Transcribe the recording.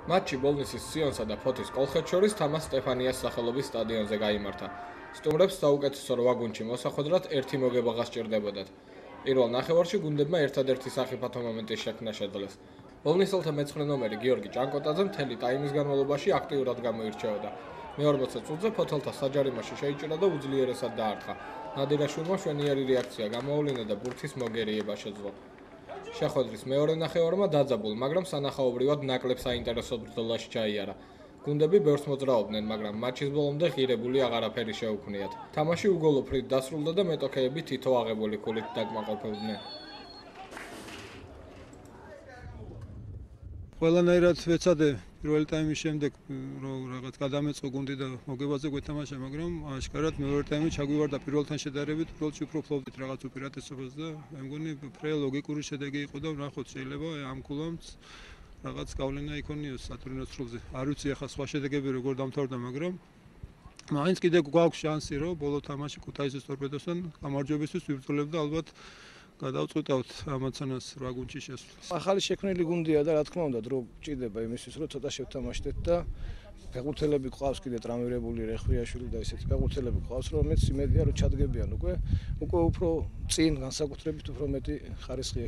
მატჩი ბოლნისის სიონსა და ფოთის კოლხეთს შორის თამას სტეფანიას სახელობის სტადიონზე გაიმართა. სტუმრებს საუკეთესო 8 გუნდში მოსახვედრად ერთი მოგება სჭირდებოდათ. პირველ ნახევარში გუნდებმა ერთადერთი სახიფათო მომენტის შექმნა შეძლეს. ბოლნისელთა მეცხრე ნომერი გიორგი ჭანკოტაძე მთელი ტაიმის განმავლობაში აქტიურად გამოირჩეოდა. მე-40 წუთზე ფოთელთა საჯარიმოში შეიჭრა და უძლიერესად დაარტყა. ნადირაშვილმა შვენიერი რეაქცია გამოავლინა და ბურთის მოგერიება შეძლო. შეხვედრის მეორე ნახევარმა დაძაბულ, მაგრამ სანახაობრივად ნაკლებ საინტერესო ბრძოლაში ჩაიარა. გუნდები ბევრს მოძრაობდნენ, მაგრამ მატჩის ბოლომდე ღირებული აღარაფერი შეუქმნიათ. თამაში უგოლო ფრით დასრულდა და მეტოქეები თითო აღებული ქულით დაკმაყოფილდნენ. ყველანაირად ვეცადე პირველი ტაიმის შემდეგ რომ რაღაც გადამეწყო გუნდი და მოგებაზე გვეთამაშა, მაგრამ აშკარად მეორე ტაიმი ჩაგვივარდა პირველთან შედარებით, უბრალოდ უფრო ფლობდით რაღაც უპირატესობას და მე მგონი ფრე ლოგიკური შედეგი იყო და ვნახოთ შეიძლება ამ კულამს რაღაც გავლენა იქონიოს სატურნიროს სრულზე. არ ვიცი ახლა სხვა შედეგები როგორ დამთავრდა, მაგრამ მაინც კიდე გვაქვს შანსი რომ ბოლო თამაში ქუთაისის ტორპედოსთან გამარჯვებისთვის ვიბრძოლებთ და ალბათ გადავწყვეტავთ ამაცანას 8 გუნდში შესვლას. ახალი შექმნილი გუნდია და რა თქმა უნდა დრო გჭირდება იმისთვის რომ ცოტა შევთამაშდეთ და ფეხბურთელები ყავს კიდე ტრამირებული რეხვიაშვილი და ესეთი ფეხბურთელები ყავს რომ მეც იმედია რომ ჩადგებიან უკვე უფრო წინ განსაკუთრებით უფრო მეტი ხარისხი